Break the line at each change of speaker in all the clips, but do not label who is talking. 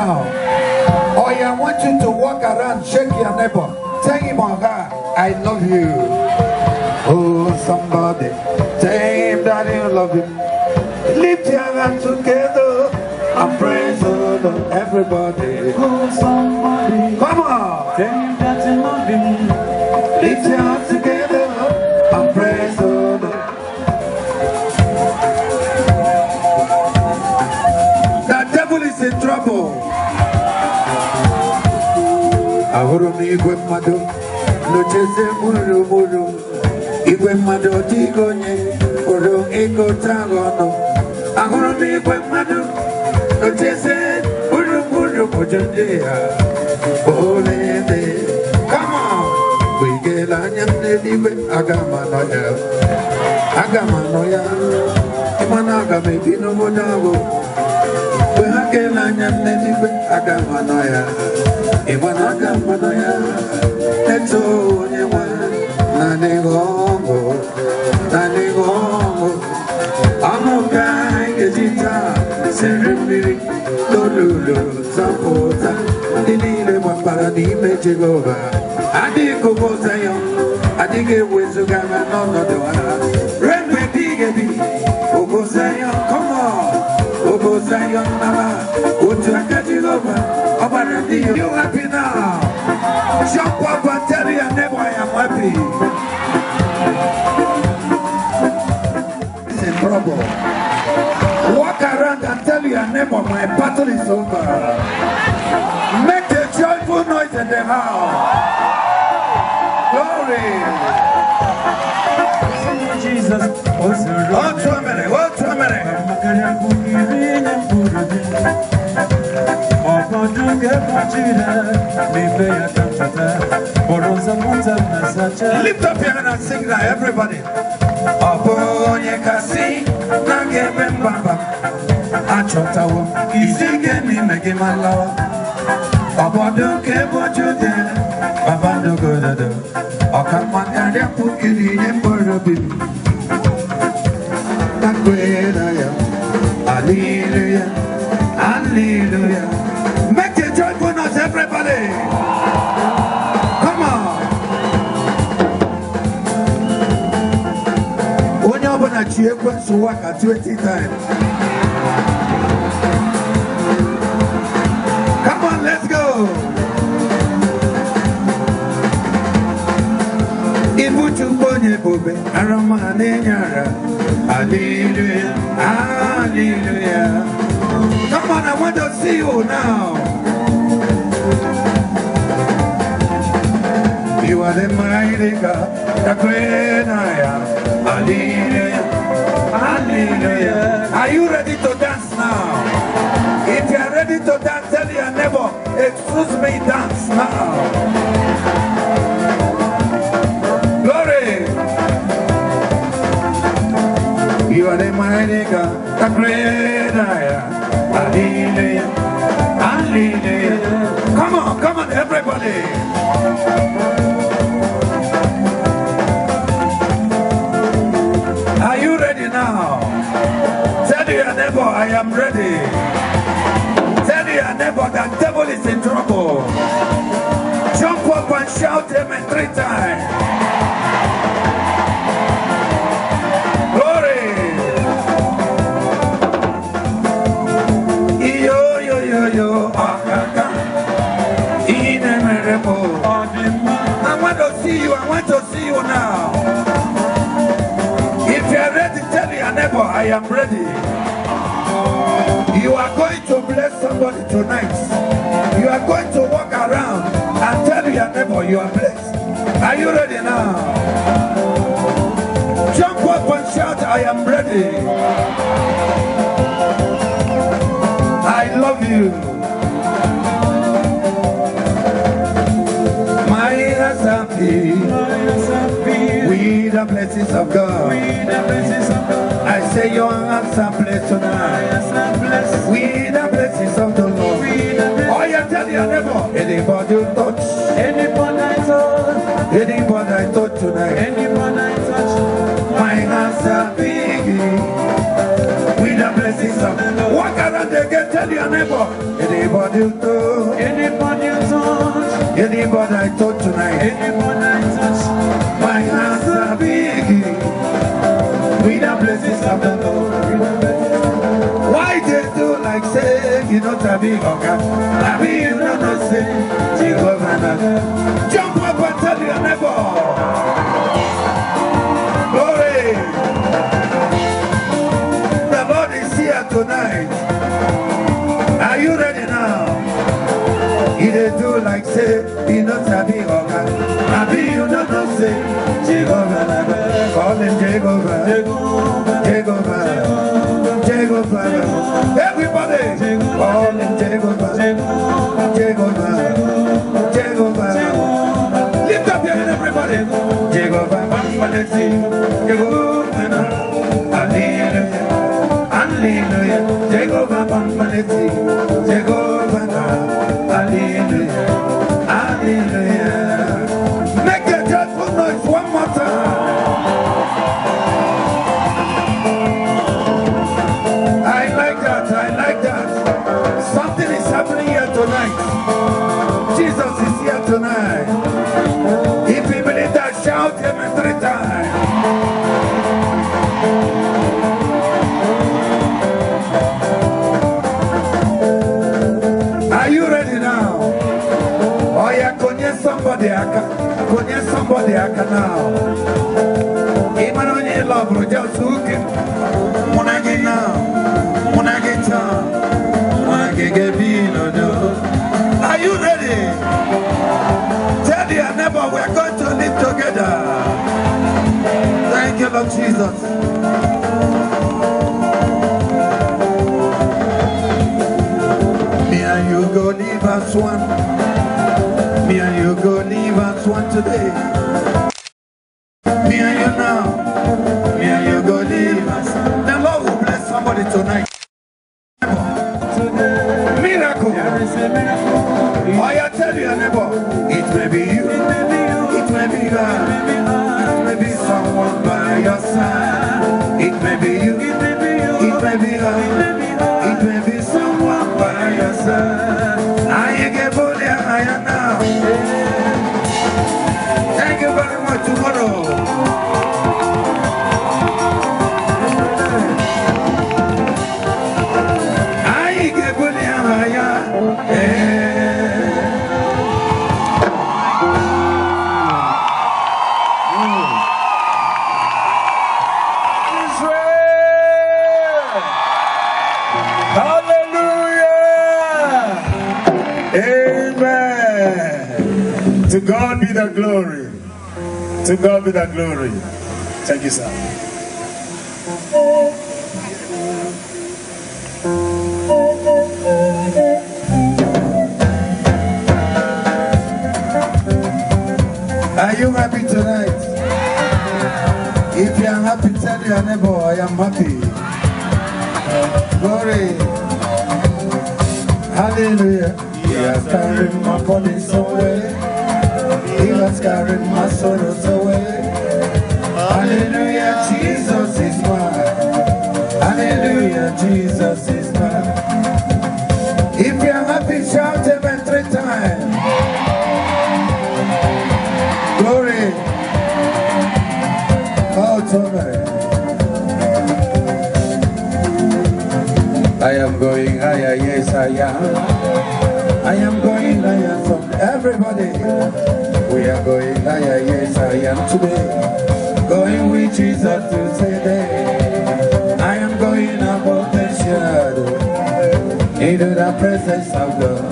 now. Oh, I want you to walk around, shake your neighbor. Tell him or her, I love you. Oh, somebody, tell him that you love him. Lift your hands together and praise the Lord, everybody.
Oh, somebody,
come on.
tell him that you love him.
Lift your hands together and praise the Lord. The devil is in trouble. Ahurumi igwe mmadụ n'ocheze mụrụ igwe mmadụ ọdịgonye oro ego tago ọnụ. Ahurumi igwe mmadụ n'ocheze mụrụ ojende ya olede. Come on, wigela anya n'eluigwe agama nọ ya ịmana aga m ebi n'obodo ahụ. Wigela anya n'eluigwe agama nọ ya. Iwanaga manaya, eto nyewa, nanigongo, amoga ngejita, seremiri, lolulu, zapota, nilile mapara ni mechegova, adiko botayo, adige wezugama nono doana, rembe digebi, ogozayo, come on, ogozayo mama, utuakajilova. You happy now? Jump up and tell your neighbor I am happy. He's in trouble. Walk around and tell your neighbor my battle is over. Make a joyful noise in the house. Glory.
Jesus.
Hold to a minute. Lift up your hand and sing that, everybody. Obonye kasi na gebe mbamba achotawo izige mi mege malawa obodo ke bojude babando gododo okamangare pukiri nyemborobi takwera ya hallelujah hallelujah. Make a joyful noise, everybody. Come on. Onye ọbụla chi ekwensu waka 20 times. Come on, let's go. Ibu chukponye bobe arama nenyara. Hallelujah, hallelujah. Come on, I want to see you now. You are the mighty God, the great I am. Hallelujah, hallelujah. Are you ready to dance now? If you are ready to dance, tell your neighbor, excuse me, dance now. Glory. You are the mighty God, the great I am. Hallelujah, hallelujah. Come on, everybody. Are you ready now? Tell your neighbor, I am ready. Tell your neighbor that devil is in trouble. Jump up and shout amen 3 times. I want to see you now. If you are ready, tell your neighbor, I am ready. You are going to bless somebody tonight. You are going to walk around and tell your neighbor you are blessed. Are you ready now? Jump up and shout, I am ready. I love you. With the blessings of God. I say your hands are blessed tonight. With the blessings of the Lord. Oh, you tell your neighbor, anybody you touch, anybody I touch tonight, my hands are big. With the blessings of God. Walk around the gate. tell your neighbor, anybody you touch,
Anybody you touch,
anybody I touch tonight,
anybody I touch,
my hands are big with the blessings of the Lord. Why they do like say, you know, to be okay? I mean, you know, not say, Jehovah. Jump up and tell your neighbor, glory. The Lord is here tonight. Are you ready now? He they do like say, you know, to be okay? I mean, you know, not say, Jehovah. Call him Jehovah. Jehovah. Jehovah. Everybody, call him Jehovah. Jehovah. Jehovah. Lift up your hand, everybody. Jehovah. Jehovah. Hallelujah. Hallelujah. Jehovah. Jehovah. Hallelujah. Hallelujah. Make a joyful noise one more time. I like that. Something is happening here tonight. Jesus is here tonight. If you believe that, shout him 3 times. Are you ready now? Oh yeah, conye somebody aka now. Even on your love, bro, just hook him. Munagi now. Are you ready? Tell your neighbor we're going to live together. Thank you, Lord Jesus. Me and you go live as one. Me and you go live as one today. Me and you now. Me and you go live as one. The Lord will bless somebody tonight. Miracle. I tell you, neighbor, it may be you, it may be God, it may be someone by your side. It may be you, it may be God, it may be someone by your side. I get bully, I am now. Thank you very much. Tomorrow.
To God be the glory. To God be the glory. Thank you, sir.
Are you happy tonight? If you are happy, tell your neighbor, I am happy. Glory. Hallelujah. He has carried my burdens away. He has carried my sorrows away. Hallelujah, Jesus is mine. Hallelujah, Jesus is mine. If you're happy, shout him 3 times. Glory. Oh, Tommy. I am going higher, yes I am. I am going higher from everybody. We are going higher, yes I am today. Going with Jesus to today. I am going above the shadow. Into the presence of God.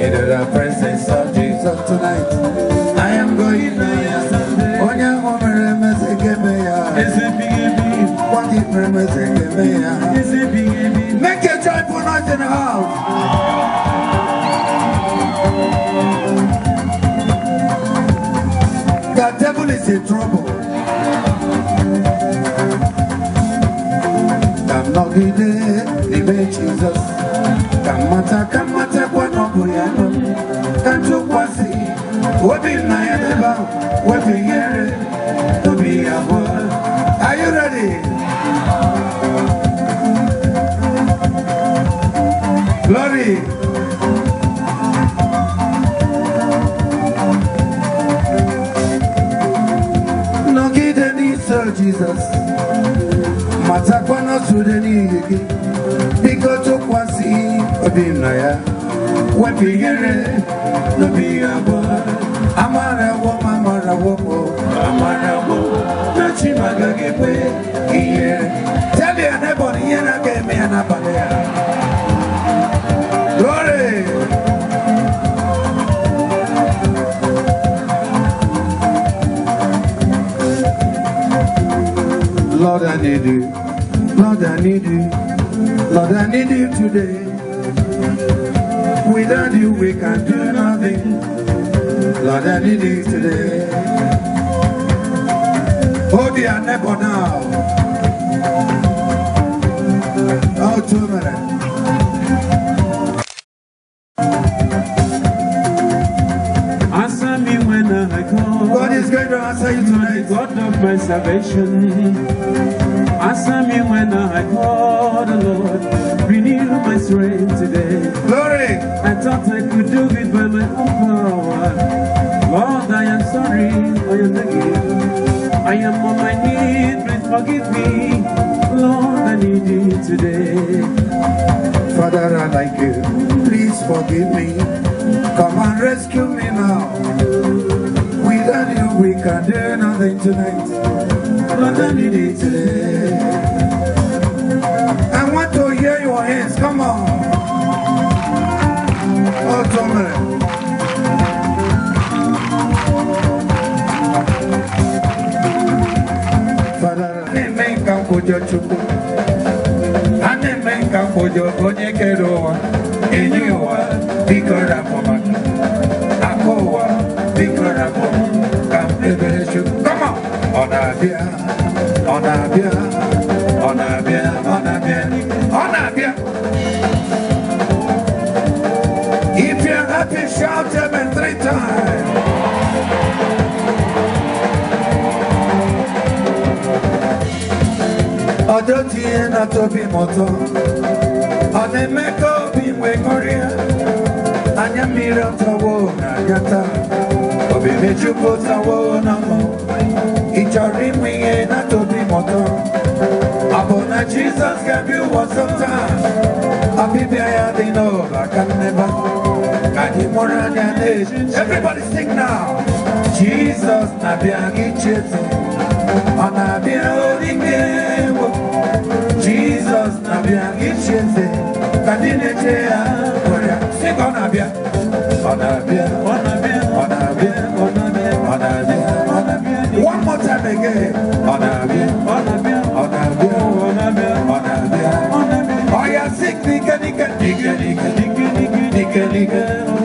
Into the presence of Jesus tonight. I am going higher. Make a joyful noise in the house. The devil is in trouble. Come not the Jesus. Come mata, what no boyano. Can't you see? What be my what be here to be a boy? Are you ready? Jesus. Matakwana sudeni hiki. Biko tukwasi obinaya. Wepi here no biyabo. Amara wo. Nachi magagebe. Tell your neighbor yena ke me anabale. Glory. Lord, I need you. Lord, I need you. Lord, I need you today. Without you, we can do nothing. Lord, I need you today. Hold your neighbor now. Oh, 2 minutes.
Answer me when I call.
God is going to answer you tonight.
God of my salvation. Answer me when I call the Lord. Renew my strength today.
Glory.
I thought I could do it by my own power. Lord, I am sorry for your name. I am on my knees, please forgive me. Lord, I need you today.
Father, I like you. Please forgive me. Come and rescue me now. Without you, we can do nothing tonight. Lord, I need you today. I want to hear your hands. Come on. Oh, Tommy. Father, I make a kujo chuku. I make a kujo konye keroa. Eniwa, bikora mama. Akowa, bikora mama. Come on. Onabia. If you're happy, shout amen 3 times. Odoti na tobi moto. Onemeko bimwe korea. Anya mira tawo na yata. Obibe chupo tawo na mo. Ichari mwe na tobi moto. Abona Jesus gave you one sometime. Abibi ayadino I can never. Kadimora nyanele. Everybody sing now. Jesus nabia gichete. Anabia odingewo. Jesus nabia gichete. Kadinechea. Sing onabia. One more time again. Oh yeah, sing nika.